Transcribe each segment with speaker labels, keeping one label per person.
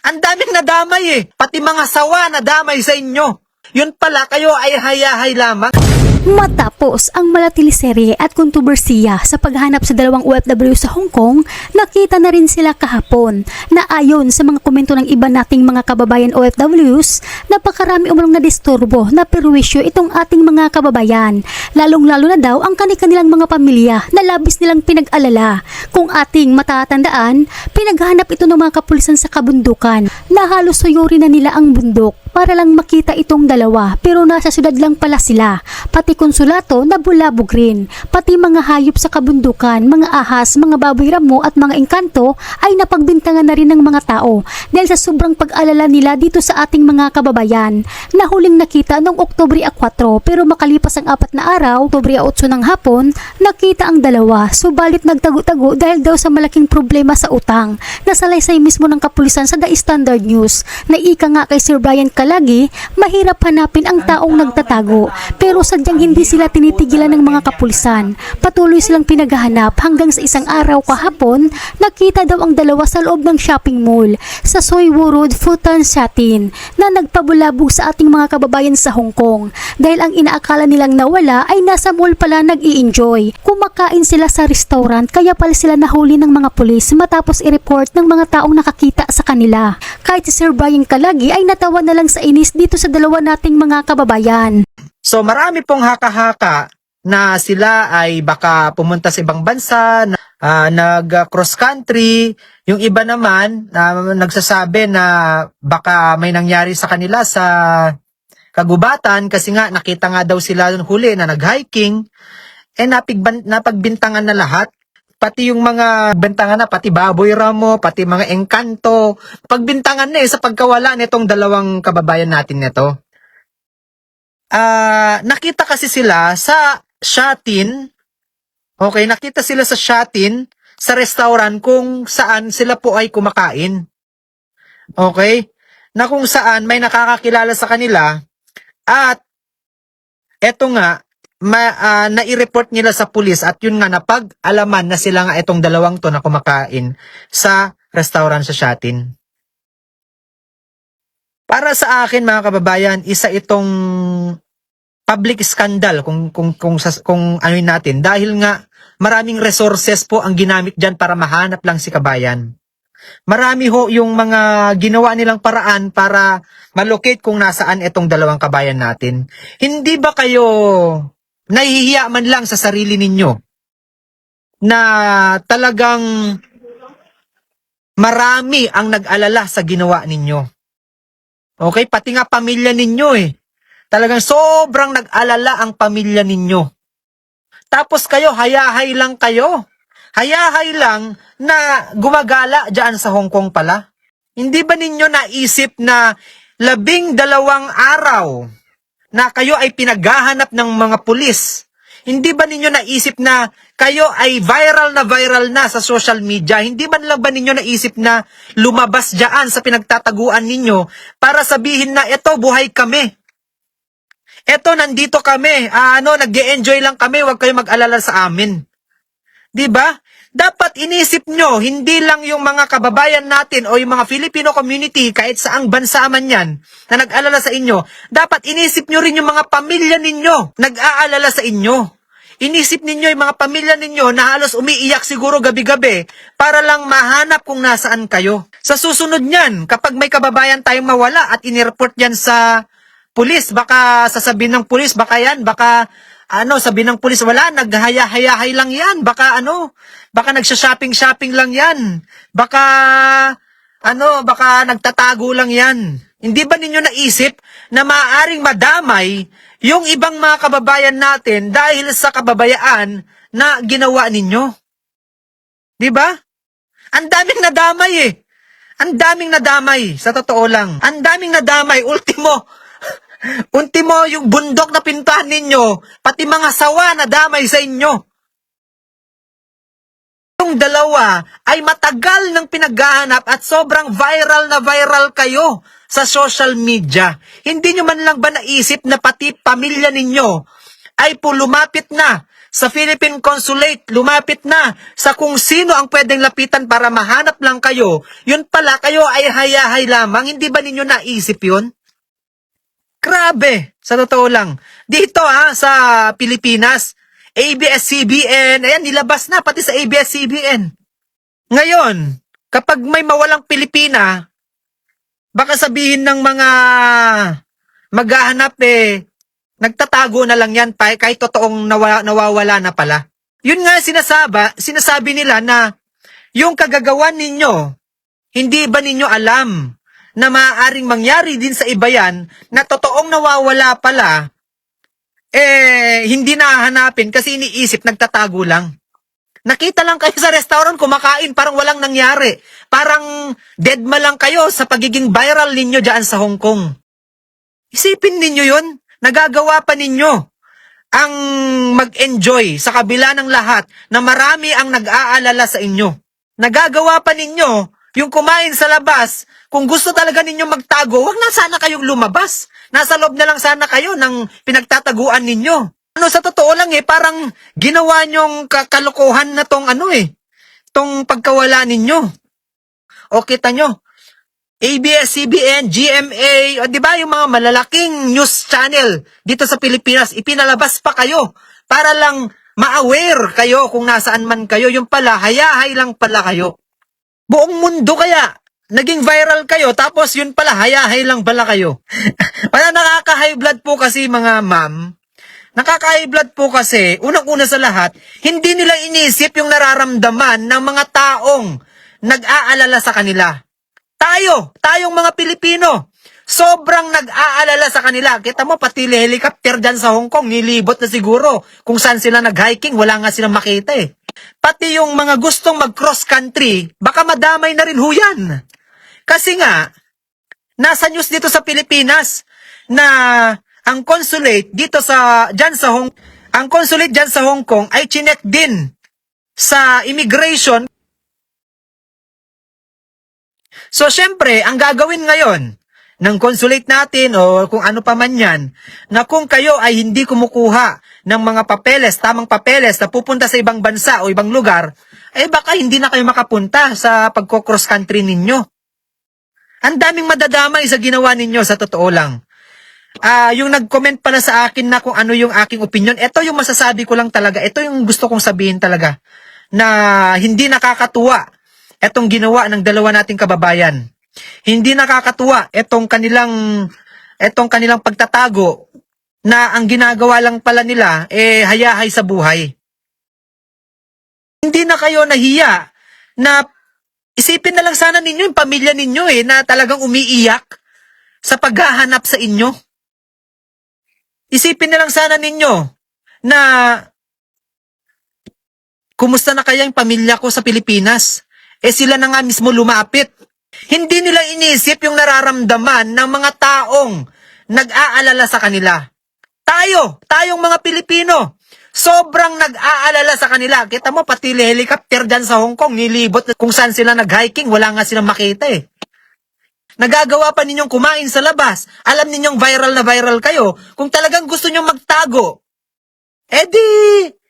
Speaker 1: Ang daming nadamay eh. Pati mga sawa nadamay sa inyo. Yun pala, kayo ay hayahay lamang.
Speaker 2: Matapos ang malatilisere at kontrobersiya sa paghanap sa dalawang OFW sa Hong Kong, nakita na rin sila kahapon na ayon sa mga komento ng iba nating mga kababayan OFWs, napakarami umanong nadisturbo na perwisyo itong ating mga kababayan. Lalong-lalo na daw ang kanilang mga pamilya na labis nilang pinag-alala. Kung ating matatandaan, pinaghanap ito ng mga kapulisan sa kabundukan na halos suyuri na nila ang bundok para lang makita itong dalawa, pero nasa syudad lang pala sila. Pati konsulato na bulabog rin, pati mga hayop sa kabundukan, mga ahas, mga baboy ramo at mga engkanto ay napagbintangan na rin ng mga tao dahil sa sobrang pag-alala nila dito sa ating mga kababayan na huling nakita noong Oktubre 4, pero makalipas ang 4 na araw, Oktubre 8 ng hapon, nakita ang dalawa, subalit nagtago-tago dahil daw sa malaking problema sa utang. Nasalaysay mismo ng kapulisan sa The Standard News na ika nga kay Sir Brian Kalagi, mahirap hanapin ang taong nagtatago, pero sadyang hindi sila tinitigilan ng mga kapulisan. Patuloy silang pinaghahanap hanggang sa isang araw kahapon, nakita daw ang dalawa sa loob ng shopping mall sa Soi Wu Road, Futan Satin na nagpabulabog sa ating mga kababayan sa Hong Kong dahil ang inaakala nilang nawala ay nasa mall pala nag-i-enjoy. Kumakain sila sa restaurant kaya pala sila nahuli ng mga pulis matapos i-report ng mga taong nakakita sa kanila. Kahit si Sir Brian Kalagi ay natawa na lang sa inis dito sa dalawa nating mga kababayan.
Speaker 1: So marami pong haka-haka na sila ay baka pumunta sa ibang bansa, nag-cross country. Yung iba naman nagsasabi na baka may nangyari sa kanila sa kagubatan kasi nga nakita nga daw sila huli na nag-hiking. Napagbintangan na lahat. Pati yung mga bintangan na, pati baboy ramo, pati mga engkanto. Pagbintangan na sa pagkawala nitong dalawang kababayan natin nito. Nakita kasi sila sa Shatin. Okay, nakita sila sa Shatin, sa restaurant kung saan sila po ay kumakain. Okay? Na kung saan may nakakakilala sa kanila at eto nga, nai-report nila sa pulis at yun nga napag-alaman na sila nga itong dalawang to na kumakain sa restaurant sa Shatin. Para sa akin mga kababayan, isa itong public scandal kung ano natin dahil nga maraming resources po ang ginamit diyan para mahanap lang si kabayan. Marami ho yung mga ginawa nilang paraan para malocate kung nasaan itong dalawang kabayan natin. Hindi ba kayo nahihiya man lang sa sarili ninyo na talagang marami ang nag-alala sa ginawa ninyo? Okay, pati nga pamilya ninyo Talagang sobrang nag-alala ang pamilya ninyo. Tapos kayo, hayahay lang kayo. Hayahay lang na gumagala dyan sa Hong Kong pala. Hindi ba ninyo naisip na 12 araw na kayo ay pinaghahanap ng mga pulis? Hindi ba ninyo naisip na kayo ay viral na sa social media? Hindi man lang ba ninyo naisip na lumabas dyan sa pinagtataguan ninyo para sabihin na eto, buhay kami. Eto, nandito kami. Nag-e-enjoy lang kami. Huwag kayo mag-alala sa amin. 'Di ba? Dapat inisip nyo, hindi lang yung mga kababayan natin o yung mga Filipino community, kahit saang bansa man yan, na nag-alala sa inyo. Dapat inisip nyo rin yung mga pamilya ninyo, nag-aalala sa inyo. Inisip ninyo yung mga pamilya ninyo na halos umiiyak siguro gabi-gabi para lang mahanap kung nasaan kayo. Sa susunod niyan, kapag may kababayan tayong mawala at inireport yan sa pulis, baka sasabihin ng pulis, baka sabihin ng pulis, wala, naghaya-hayahay lang yan, baka nagsha-shopping lang yan, baka nagtatago lang yan. Hindi ba ninyo naisip na maaaring madamay yung ibang mga kababayan natin dahil sa kababayaan na ginawa ninyo? Di ba? Ang daming nadamay Ang daming nadamay, sa totoo lang. Ang daming nadamay, ultimo yung bundok na pintahan ninyo, pati mga sawa na damay sa inyo. Yung dalawa ay matagal ng pinaghahanap at sobrang viral kayo sa social media. Hindi nyo man lang ba naisip na pati pamilya ninyo ay lumapit na sa Philippine Consulate, lumapit na sa kung sino ang pwedeng lapitan para mahanap lang kayo, yun pala kayo ay hayahay lamang. Hindi ba ninyo naisip yun? Grabe, sa totoo lang. Dito sa Pilipinas, ABS-CBN, ayan, nilabas na pati sa ABS-CBN. Ngayon, kapag may mawalang Pilipina, baka sabihin ng mga maghahanap nagtatago na lang yan kahit totoong nawawala na pala. Yun nga sinasabi nila na yung kagagawan ninyo, hindi ba ninyo alam na maaaring mangyari din sa iba yan na totoong nawawala pala, hindi nahahanapin kasi iniisip nagtatago lang. Nakita lang kayo sa restaurant kumakain, parang walang nangyari. Parang deadma lang kayo sa pagiging viral ninyo dyan sa Hong Kong. Isipin ninyo yun. Nagagawa pa ninyo ang mag-enjoy sa kabila ng lahat na marami ang nag-aalala sa inyo. Nagagawa pa ninyo yung kumain sa labas. Kung gusto talaga ninyo magtago, wag na sana kayong lumabas. Nasa loob na lang sana kayo ng pinagtataguan ninyo. Sa totoo lang parang ginawa nyong kalokohan na tong tong pagkawala ninyo. O kita nyo, ABS-CBN, GMA, di ba yung mga malalaking news channel dito sa Pilipinas, ipinalabas pa kayo para lang ma-aware kayo kung nasaan man kayo. Yung pala, hayahay lang pala kayo. Buong mundo kaya, naging viral kayo, tapos yun pala, hayahay lang pala kayo. Wala, nakaka-high blood po kasi mga ma'am. Nakaka-high blood po kasi, unang-una sa lahat, hindi nila inisip yung nararamdaman ng mga taong nag-aalala sa kanila. Tayong mga Pilipino, sobrang nag-aalala sa kanila. Kita mo, pati helicopter dyan sa Hong Kong, nilibot na siguro. Kung saan sila nag-hiking, wala nga silang makita Pati yung mga gustong mag-cross country, baka madamay na rin huyan. Kasi nga, nasa news dito sa Pilipinas, na ang consulate dyan sa Hong Kong ay chinek din sa immigration. So, syempre, ang gagawin ngayon ng consulate natin o kung ano pa man yan, na kung kayo ay hindi kumukuha ng mga papeles, tamang papeles na pupunta sa ibang bansa o ibang lugar, baka hindi na kayo makapunta sa pagko-cross country ninyo. Ang daming madadamay sa ginawa ninyo, sa totoo lang. Yung nag-comment pala sa akin na kung ano yung aking opinion, ito yung masasabi ko lang talaga, ito yung gusto kong sabihin talaga, na hindi nakakatuwa etong ginawa ng dalawa nating kababayan. Hindi nakakatuwa etong kanilang pagtatago na ang ginagawa lang pala nila hayahay sa buhay. Hindi na kayo nahiya na isipin na lang sana ninyo yung pamilya ninyo na talagang umiiyak sa paghahanap sa inyo. Isipin na lang sana ninyo na kumusta na kaya yung pamilya ko sa Pilipinas? Sila na nga mismo lumapit. Hindi nila inisip yung nararamdaman ng mga taong nag-aalala sa kanila. Tayong mga Pilipino, sobrang nag-aalala sa kanila. Kita mo, pati helicopter dyan sa Hong Kong, nilibot kung saan sila nag-hiking, wala nga silang makita Nagagawa pa ninyong kumain sa labas. Alam ninyong viral na viral kayo. Kung talagang gusto nyong magtago,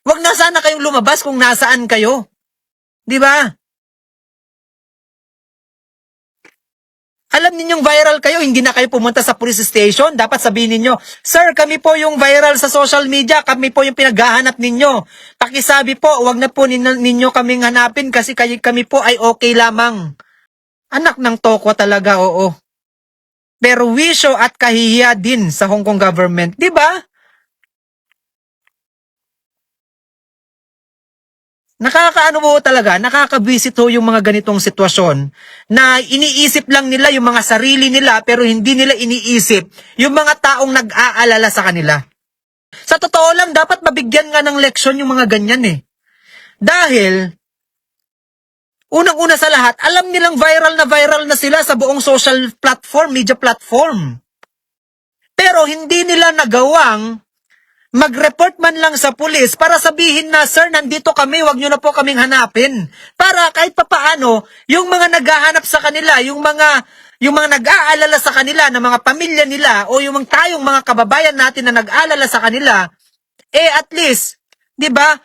Speaker 1: wag na sana kayong lumabas kung nasaan kayo. Di ba? Alam ninyong viral kayo, hindi na kayo pumunta sa police station. Dapat sabihin ninyo, sir, kami po yung viral sa social media. Kami po yung pinaghahanap ninyo. Pakisabi po, wag na po ninyo kaming hanapin kasi kami po ay okay lamang. Anak ng toko talaga, oo. Pero wisyo at kahihiya din sa Hong Kong government. Di ba? Nakakaano po talaga, nakakabisit yung mga ganitong sitwasyon na iniisip lang nila yung mga sarili nila pero hindi nila iniisip yung mga taong nag-aalala sa kanila. Sa totoo lang, dapat mabigyan nga ng leksyon yung mga ganyan Dahil, unang-una sa lahat, alam nilang viral na sila sa buong social platform, media platform. Pero hindi nila nagawang mag-report man lang sa pulis para sabihin na, sir, nandito kami, wag nyo na po kaming hanapin. Para kahit papaano, yung mga naghahanap sa kanila, yung mga nag-aalala sa kanila, ng mga pamilya nila, o yung tayong mga kababayan natin na nag-aalala sa kanila, at least, 'Di ba?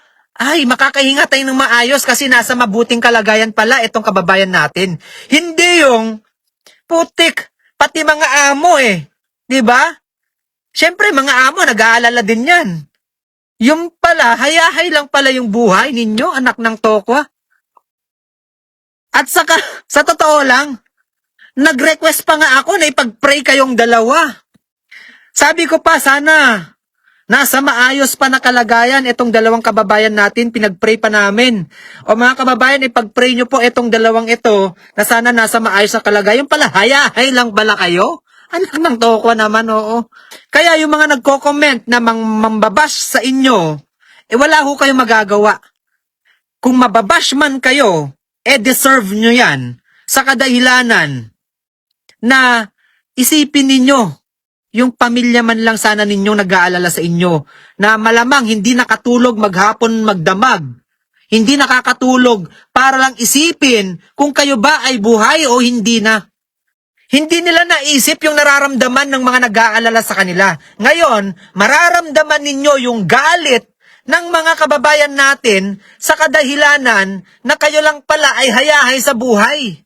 Speaker 1: Ay, makakahinga tayo ng maayos kasi nasa mabuting kalagayan pala itong kababayan natin. Hindi yung putik, pati mga amo eh. 'Di ba? Siyempre, mga amo, nag-aalala din yan. Yung pala, hayahay lang pala yung buhay ninyo, anak ng tokwa. At saka, sa totoo lang, nag-request pa nga ako na ipag-pray kayong dalawa. Sabi ko pa, sana, nasa maayos pa na kalagayan itong dalawang kababayan natin, pinag-pray pa namin. O mga kababayan, ipag-pray nyo po itong dalawang ito, na sana nasa maayos na kalagayan. Yung pala, hayahay lang pala kayo? Anak ng tokwa naman, oo. Kaya yung mga nagko-comment na mambabash sa inyo, wala ho kayong magagawa. Kung mababash man kayo, deserve nyo yan sa kadahilanan na isipin ninyo yung pamilya man lang sana ninyong nag-aalala sa inyo na malamang hindi nakatulog maghapon magdamag. Hindi nakakatulog para lang isipin kung kayo ba ay buhay o hindi na. Hindi nila naisip yung nararamdaman ng mga nag-aalala sa kanila. Ngayon, mararamdaman ninyo yung galit ng mga kababayan natin sa kadahilanan na kayo lang pala ay hayahay sa buhay.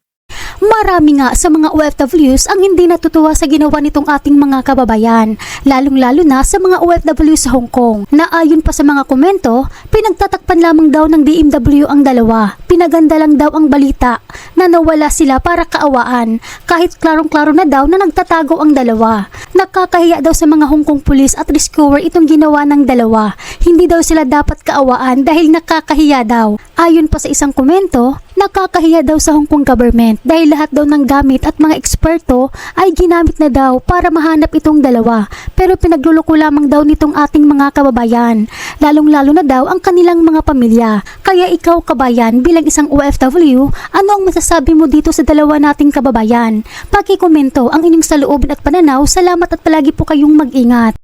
Speaker 2: Marami nga sa mga OFWs ang hindi natutuwa sa ginawa nitong ating mga kababayan, lalong-lalo na sa mga OFW sa Hong Kong, na ayon pa sa mga komento, pinagtatakpan lamang daw ng DMW ang dalawa. Pinaganda lang daw ang balita na nawala sila para kaawaan, kahit klarong-klaro na daw na nagtatago ang dalawa. Nakakahiya daw sa mga Hong Kong police at rescuer itong ginawa ng dalawa. Hindi daw sila dapat kaawaan dahil nakakahiya daw. Ayon pa sa isang komento, nakakahiya daw sa Hong Kong government dahil lahat daw ng gamit at mga eksperto ay ginamit na daw para mahanap itong dalawa. Pero pinagluloko lamang daw nitong ating mga kababayan, lalong-lalo na daw ang kanilang mga pamilya. Kaya ikaw kabayan bilang isang OFW, ano ang masasabi mo dito sa dalawa nating kababayan? Pakikomento ang inyong saloobin at pananaw. Salamat at palagi po kayong mag-ingat.